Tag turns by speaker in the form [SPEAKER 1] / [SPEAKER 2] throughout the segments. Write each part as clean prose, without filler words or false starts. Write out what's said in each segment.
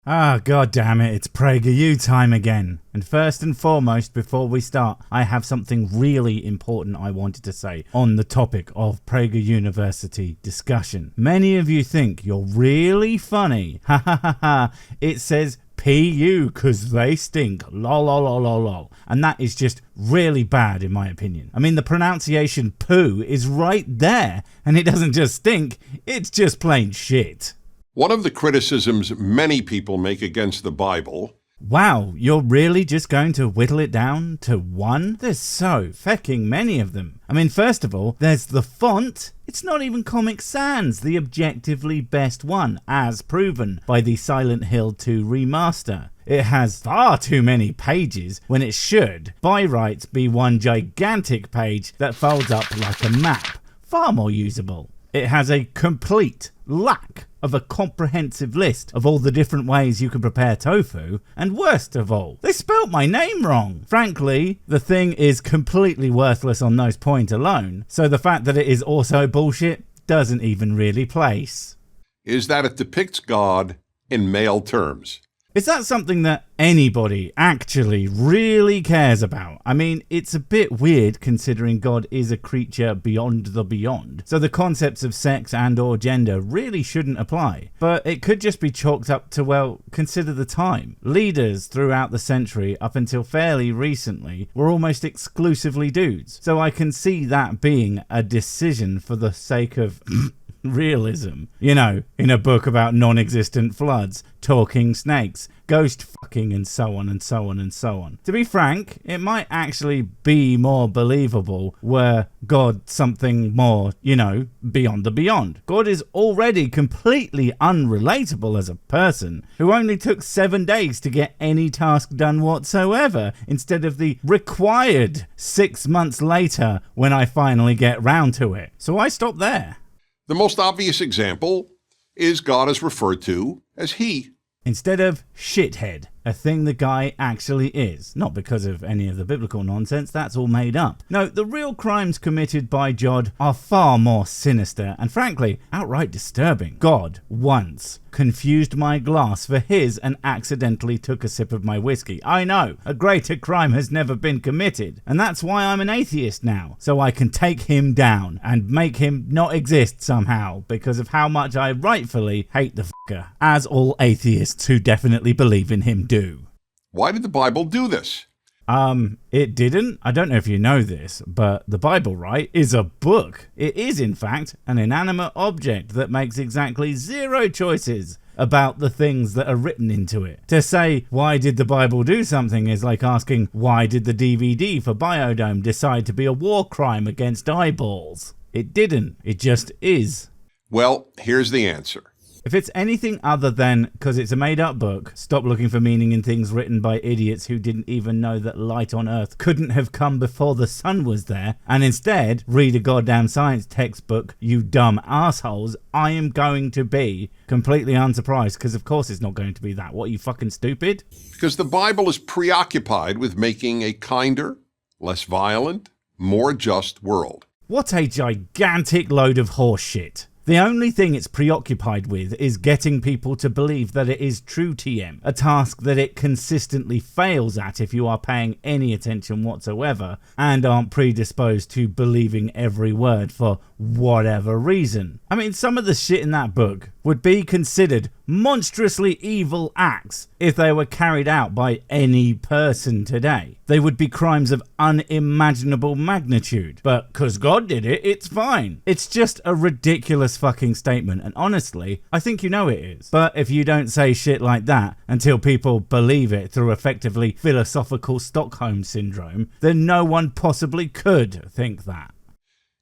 [SPEAKER 1] Ah, god damn it, it's PragerU time again. And first and foremost, before we start, I have something really important I wanted to say on the topic of Prager University discussion. Many of you think you're really funny. Ha ha ha ha. It says PU cause they stink. Lol lol lol lol lol. And that is just really bad in my opinion. I mean, the pronunciation poo is right there, and it doesn't just stink, it's just plain shit.
[SPEAKER 2] One of the criticisms many people make against the Bible...
[SPEAKER 1] Wow, you're really just going to whittle it down to one? There's so fecking many of them. I mean, first of all, there's the font. It's not even Comic Sans, the objectively best one, as proven by the Silent Hill 2 remaster. It has far too many pages when it should, by rights, be one gigantic page that folds up like a map. Far more usable. It has a complete lack of a comprehensive list of all the different ways you can prepare tofu, and worst of all, they spelt my name wrong. Frankly, the thing is completely worthless on those points alone, so the fact that it is also bullshit doesn't even really place.
[SPEAKER 2] Is that it depicts God in male terms.
[SPEAKER 1] Is that something that anybody actually really cares about? I mean, it's a bit weird considering God is a creature beyond the beyond, so the concepts of sex and or gender really shouldn't apply. But it could just be chalked up to, well, consider the time. Leaders throughout the century up until fairly recently were almost exclusively dudes, so I can see that being a decision for the sake of realism. You know, in a book about non-existent floods, talking snakes, ghost fucking, and so on and so on and so on. To be frank, it might actually be more believable were God something more, you know, beyond the beyond. God is already completely unrelatable as a person who only took 7 days to get any task done whatsoever, instead of the required 6 months later when I finally get round to it. So I stop there.
[SPEAKER 2] The most obvious example is God is referred to as he.
[SPEAKER 1] Instead of shithead, a thing the guy actually is. Not because of any of the biblical nonsense, that's all made up. No, the real crimes committed by God are far more sinister and frankly, outright disturbing. God once confused my glass for his and accidentally took a sip of my whiskey. I know, a greater crime has never been committed, and that's why I'm an atheist now, so I can take him down and make him not exist somehow because of how much I rightfully hate the fucker, as all atheists who definitely believe in him do.
[SPEAKER 2] Why did the Bible do this?
[SPEAKER 1] It didn't. I don't know if you know this, but the Bible, right, is a book. It is, in fact, an inanimate object that makes exactly 0 choices about the things that are written into it. To say, why did the Bible do something is like asking, why did the DVD for Biodome decide to be a war crime against eyeballs? It didn't. It just is.
[SPEAKER 2] Well, here's the answer.
[SPEAKER 1] If it's anything other than because it's a made-up book, stop looking for meaning in things written by idiots who didn't even know that light on Earth couldn't have come before the sun was there, and instead read a goddamn science textbook, you dumb assholes, I am going to be completely unsurprised, because of course it's not going to be that. What, are you fucking stupid?
[SPEAKER 2] Because the Bible is preoccupied with making a kinder, less violent, more just world.
[SPEAKER 1] What a gigantic load of horse shit. The only thing it's preoccupied with is getting people to believe that it is true TM, a task that it consistently fails at if you are paying any attention whatsoever and aren't predisposed to believing every word for whatever reason. I mean, some of the shit in that book would be considered monstrously evil acts if they were carried out by any person today. They would be crimes of unimaginable magnitude, but because God did it, it's fine. It's just a ridiculous fucking statement, and honestly, I think you know it is. But if you don't say shit like that until people believe it through effectively philosophical Stockholm syndrome, then no one possibly could think that.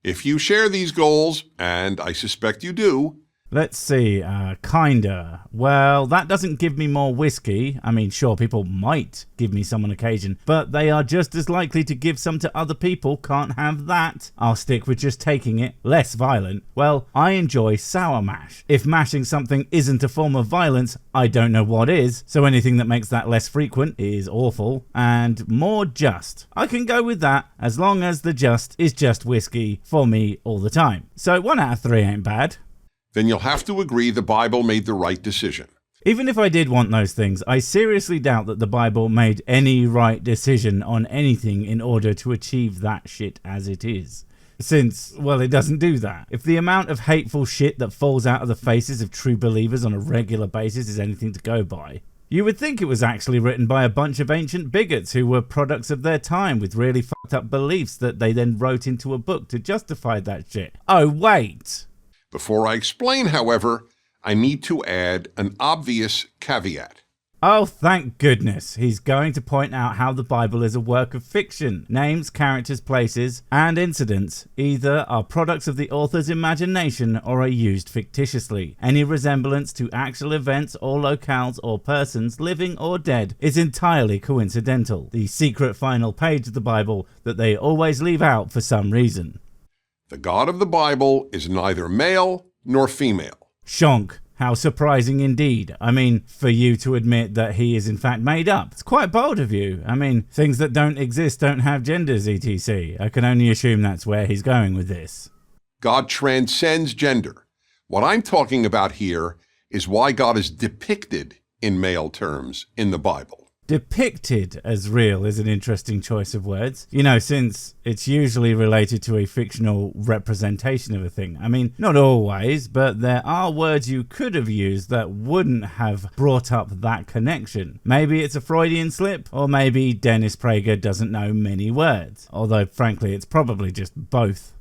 [SPEAKER 2] If you share these goals, and I suspect you do,
[SPEAKER 1] Let's see, kinda. Well, that doesn't give me more whiskey. I mean, sure, people might give me some on occasion, but they are just as likely to give some to other people. Can't have that. I'll stick with just taking it. Less violent. Well, I enjoy sour mash. If mashing something isn't a form of violence, I don't know what is, so anything that makes that less frequent is awful. And more just. I can go with that as long as the just is just whiskey for me all the time. So 1 out of 3 ain't bad.
[SPEAKER 2] Then you'll have to agree the Bible made the right decision.
[SPEAKER 1] Even if I did want those things, I seriously doubt that the Bible made any right decision on anything in order to achieve that shit as it is. Since, well, it doesn't do that. If the amount of hateful shit that falls out of the faces of true believers on a regular basis is anything to go by, you would think it was actually written by a bunch of ancient bigots who were products of their time with really fucked up beliefs that they then wrote into a book to justify that shit. Oh, wait.
[SPEAKER 2] Before I explain, however, I need to add an obvious caveat.
[SPEAKER 1] Oh, thank goodness. He's going to point out how the Bible is a work of fiction. Names, characters, places, and incidents either are products of the author's imagination or are used fictitiously. Any resemblance to actual events or locales or persons, living or dead, is entirely coincidental. The secret final page of the Bible that they always leave out for some reason.
[SPEAKER 2] The God of the Bible is neither male nor female.
[SPEAKER 1] Shonk. How surprising indeed. I mean, for you to admit that he is in fact made up. It's quite bold of you. I mean, things that don't exist don't have genders, etc. I can only assume that's where he's going with this.
[SPEAKER 2] God transcends gender. What I'm talking about here is why God is depicted in male terms in the Bible.
[SPEAKER 1] Depicted as real is an interesting choice of words. You know, since it's usually related to a fictional representation of a thing. I mean, not always, but there are words you could have used that wouldn't have brought up that connection. Maybe it's a Freudian slip, or maybe Dennis Prager doesn't know many words. Although, frankly, it's probably just both.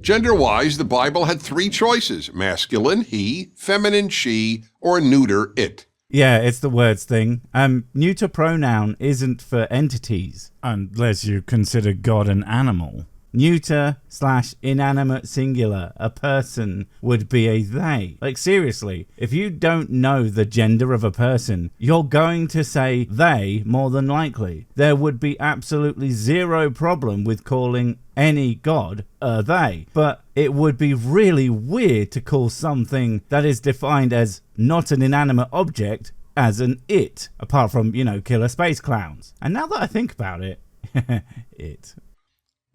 [SPEAKER 2] Gender-wise, the Bible had 3 choices: masculine, he; feminine, she; or neuter, it.
[SPEAKER 1] Yeah, it's the words thing. Neuter pronoun isn't for entities, unless you consider God an animal. Neuter / inanimate singular, a person, would be a they. Like, seriously, if you don't know the gender of a person, you're going to say they more than likely. There would be absolutely zero problem with calling any god a they, but it would be really weird to call something that is defined as not an inanimate object as an it, apart from, you know, killer space clowns. And now that I think about it, it.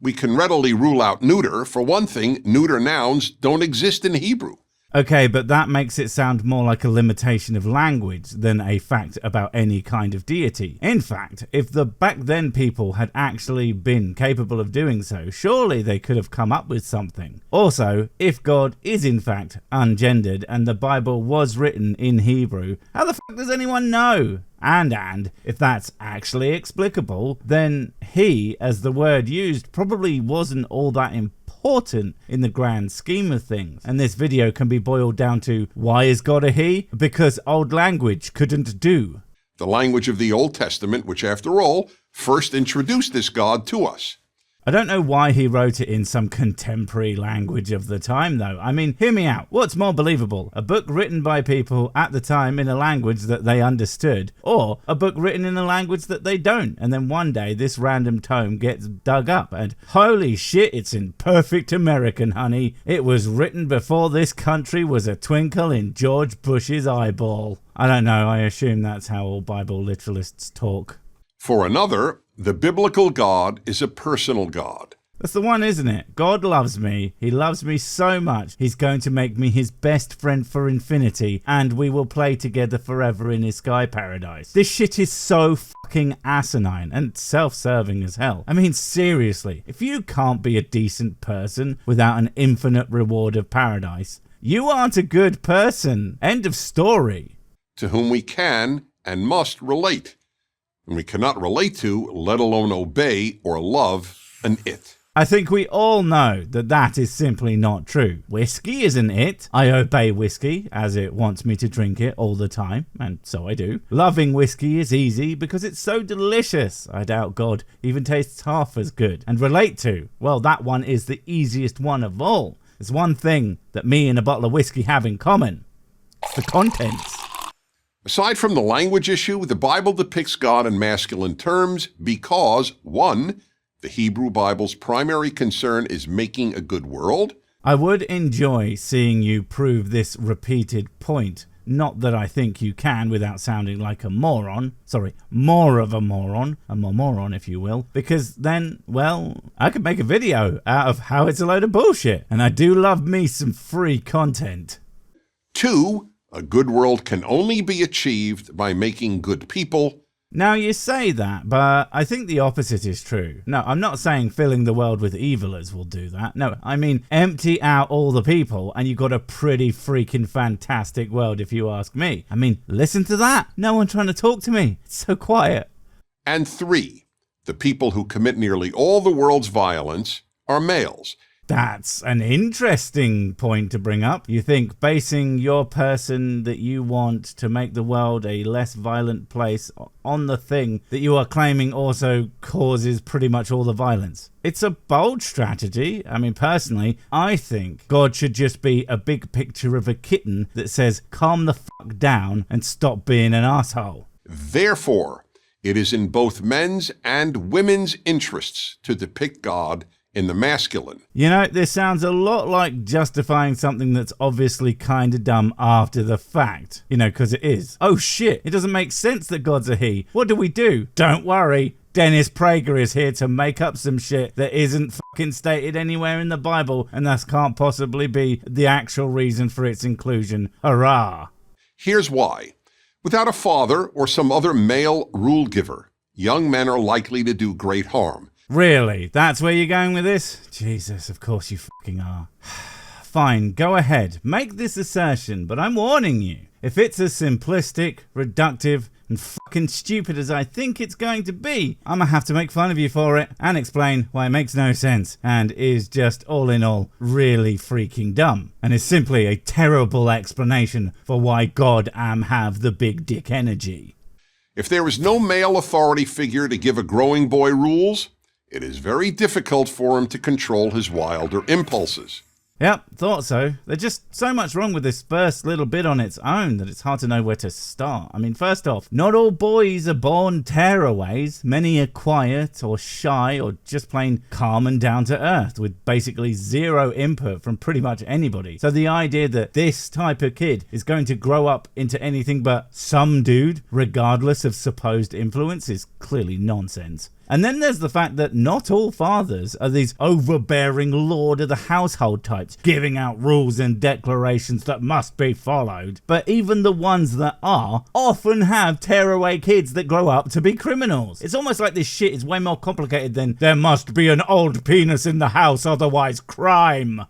[SPEAKER 2] We can readily rule out neuter. For one thing, neuter nouns don't exist in Hebrew.
[SPEAKER 1] Okay, but that makes it sound more like a limitation of language than a fact about any kind of deity. In fact, if the back then people had actually been capable of doing so, surely they could have come up with something. Also, if God is in fact ungendered and the Bible was written in Hebrew, how the fuck does anyone know? And if that's actually explicable, then he, as the word used, probably wasn't all that important in the grand scheme of things. And this video can be boiled down to, why is God a he? Because old language couldn't do.
[SPEAKER 2] The language of the Old Testament, which after all, first introduced this God to us.
[SPEAKER 1] I don't know why he wrote it in some contemporary language of the time, though. I mean, hear me out. What's more believable? A book written by people at the time in a language that they understood, or a book written in a language that they don't, and then one day this random tome gets dug up, and holy shit, it's in perfect American, honey. It was written before this country was a twinkle in George Bush's eyeball. I don't know, I assume that's how all Bible literalists talk.
[SPEAKER 2] For another, the biblical God is a personal God.
[SPEAKER 1] That's the one, isn't it? God loves me. He loves me so much. He's going to make me his best friend for infinity, and we will play together forever in his sky paradise. This shit is so fucking asinine and self-serving as hell. I mean, seriously, if you can't be a decent person without an infinite reward of paradise, you aren't a good person. End of story.
[SPEAKER 2] To whom we can and must relate. And we cannot relate to, let alone obey or love, an it.
[SPEAKER 1] I think we all know that that is simply not true. Whiskey is an it. I obey whiskey as it wants me to drink it all the time, and so I do. Loving whiskey is easy because it's so delicious. I doubt God even tastes half as good. And relate to, well, that one is the easiest one of all. There's one thing that me and a bottle of whiskey have in common. It's the contents.
[SPEAKER 2] Aside from the language issue, the Bible depicts God in masculine terms because, 1, the Hebrew Bible's primary concern is making a good world.
[SPEAKER 1] I would enjoy seeing you prove this repeated point. Not that I think you can without sounding like a moron. Sorry, more of a moron if you will. Because then, well, I could make a video out of how it's a load of bullshit. And I do love me some free content.
[SPEAKER 2] 2, A good world can only be achieved by making good people.
[SPEAKER 1] Now you say that, but I think the opposite is true. No, I'm not saying filling the world with evilers will do that. No, I mean empty out all the people and you've got a pretty freaking fantastic world if you ask me. I mean, listen to that. No one trying to talk to me. It's so quiet.
[SPEAKER 2] And 3, the people who commit nearly all the world's violence are males.
[SPEAKER 1] That's an interesting point to bring up. You think basing your person that you want to make the world a less violent place on the thing that you are claiming also causes pretty much all the violence. It's a bold strategy. I mean, personally, I think God should just be a big picture of a kitten that says, calm the fuck down and stop being an asshole.
[SPEAKER 2] Therefore, it is in both men's and women's interests to depict God in the masculine.
[SPEAKER 1] You know, this sounds a lot like justifying something that's obviously kind of dumb after the fact. You know, because it is. Oh shit, it doesn't make sense that God's a he. What do? Don't worry. Dennis Prager is here to make up some shit that isn't fucking stated anywhere in the Bible and thus can't possibly be the actual reason for its inclusion. Hurrah.
[SPEAKER 2] Here's why. Without a father or some other male rule giver, young men are likely to do great harm.
[SPEAKER 1] Really? That's where you're going with this? Jesus, of course you fucking are. Fine, go ahead. Make this assertion, but I'm warning you. If it's as simplistic, reductive, and fucking stupid as I think it's going to be, I'm gonna have to make fun of you for it and explain why it makes no sense and is just all in all really freaking dumb and is simply a terrible explanation for why God have the big dick energy.
[SPEAKER 2] If there is no male authority figure to give a growing boy rules, it is very difficult for him to control his wilder impulses.
[SPEAKER 1] Yep, thought so. There's just so much wrong with this first little bit on its own that it's hard to know where to start. I mean, first off, not all boys are born tearaways. Many are quiet or shy or just plain calm and down to earth with basically zero input from pretty much anybody. So the idea that this type of kid is going to grow up into anything but some dude, regardless of supposed influence, is clearly nonsense. And then there's the fact that not all fathers are these overbearing lord of the household types, giving out rules and declarations that must be followed. But even the ones that are often have tearaway kids that grow up to be criminals. It's almost like this shit is way more complicated than there must be an old penis in the house, otherwise crime.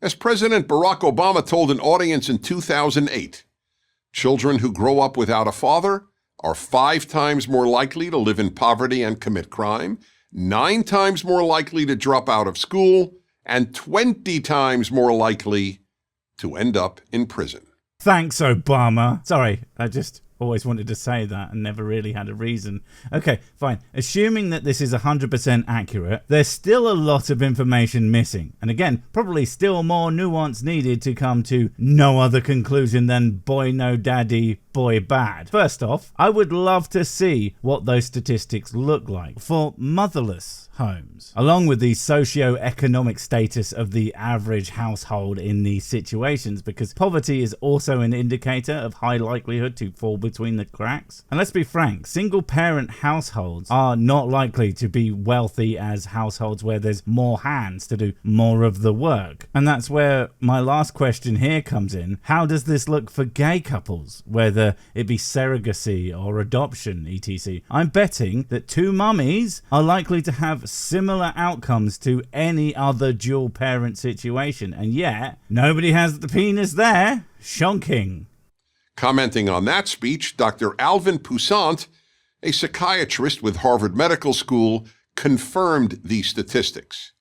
[SPEAKER 2] As President Barack Obama told an audience in 2008, children who grow up without a father are 5 times more likely to live in poverty and commit crime, 9 times more likely to drop out of school, and 20 times more likely to end up in prison.
[SPEAKER 1] Thanks, Obama. Sorry, I just always wanted to say that and never really had a reason. Okay, fine. Assuming that this is 100% accurate, there's still a lot of information missing. And again, probably still more nuance needed to come to no other conclusion than boy no daddy, boy bad. First off, I would love to see what those statistics look like for motherless homes, along with the socio-economic status of the average household in these situations, because poverty is also an indicator of high likelihood to fall between the cracks. And let's be frank, single parent households are not likely to be wealthy as households where there's more hands to do more of the work. And that's where my last question here comes in. How does this look for gay couples, whether it be surrogacy or adoption, etc? I'm betting that 2 mummies are likely to have similar outcomes to any other dual parent situation, and yet nobody has the penis there. Shocking.
[SPEAKER 2] Commenting on that speech, Dr. Alvin Poussant, a psychiatrist with Harvard Medical School, confirmed these statistics.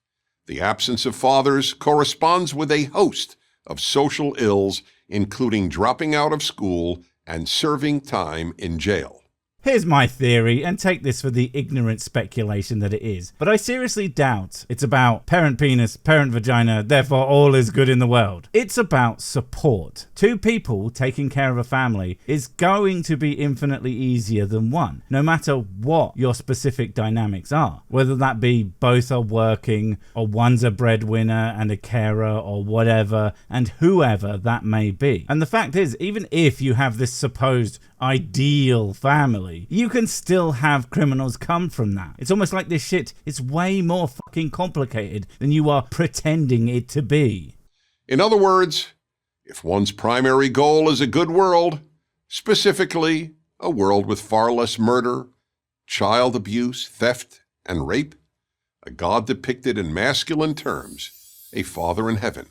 [SPEAKER 2] The absence of fathers corresponds with a host of social ills, including dropping out of school and serving time in jail.
[SPEAKER 1] Here's my theory, and take this for the ignorant speculation that it is, but I seriously doubt it's about parent penis, parent vagina, therefore all is good in the world. It's about support. 2 people taking care of a family is going to be infinitely easier than 1, no matter what your specific dynamics are. Whether that be both are working, or one's a breadwinner and a carer, or whatever, and whoever that may be. And the fact is, even if you have this supposed ideal family, you can still have criminals come from that. It's almost like this shit is way more fucking complicated than you are pretending it to be.
[SPEAKER 2] In other words, If one's primary goal is a good world, specifically a world with far less murder, child abuse, theft, and rape, a God depicted in masculine terms, a Father in heaven.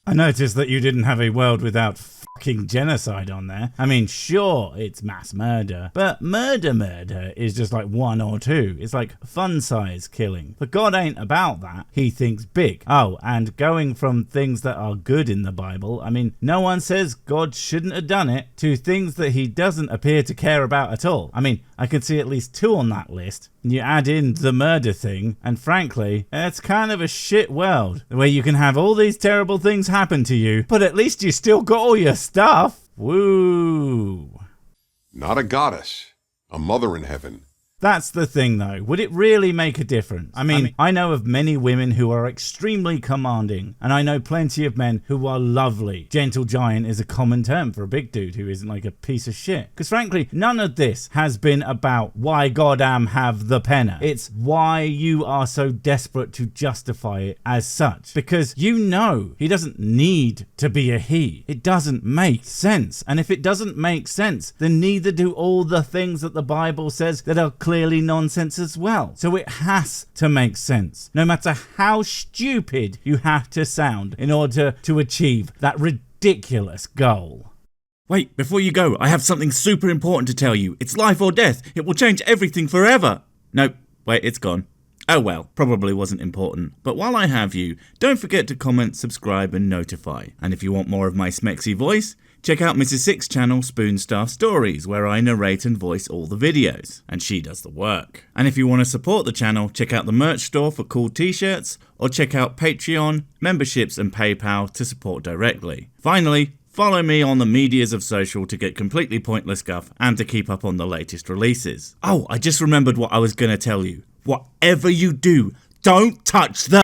[SPEAKER 1] I noticed that you didn't have a world without fucking genocide on there. I mean, sure, it's mass murder, but murder is just like 1 or 2. It's like fun size killing. But God ain't about that. He thinks big. Oh, and going from things that are good in the Bible, I mean, no one says God shouldn't have done it, to things that he doesn't appear to care about at all. I mean, I can see at least 2 on that list. You add in the murder thing, and frankly, it's kind of a shit world where you can have all these terrible things happen to you, but at least you still got all your stuff. Woo.
[SPEAKER 2] Not a goddess, a mother in heaven.
[SPEAKER 1] That's the thing though. Would it really make a difference? I mean, I know of many women who are extremely commanding, and I know plenty of men who are lovely. Gentle giant is a common term for a big dude who isn't like a piece of shit. Because frankly, none of this has been about why goddamn have the penner. It's why you are so desperate to justify it as such. Because you know he doesn't need to be a he. It doesn't make sense. And if it doesn't make sense, then neither do all the things that the Bible says that are clearly nonsense as well. So it has to make sense, no matter how stupid you have to sound in order to achieve that ridiculous goal.
[SPEAKER 3] Wait, before you go, I have something super important to tell you. It's life or death. It will change everything forever. Nope, wait, it's gone. Oh well, probably wasn't important. But while I have you, don't forget to comment, subscribe and notify. And if you want more of my smexy voice, check out Mrs. Six's channel, Spoonstaff Stories, where I narrate and voice all the videos, and she does the work. And if you want to support the channel, check out the merch store for cool t-shirts, or check out Patreon, memberships and PayPal to support directly. Finally, follow me on the medias of social to get completely pointless guff and to keep up on the latest releases. Oh, I just remembered what I was going to tell you. Whatever you do, don't touch the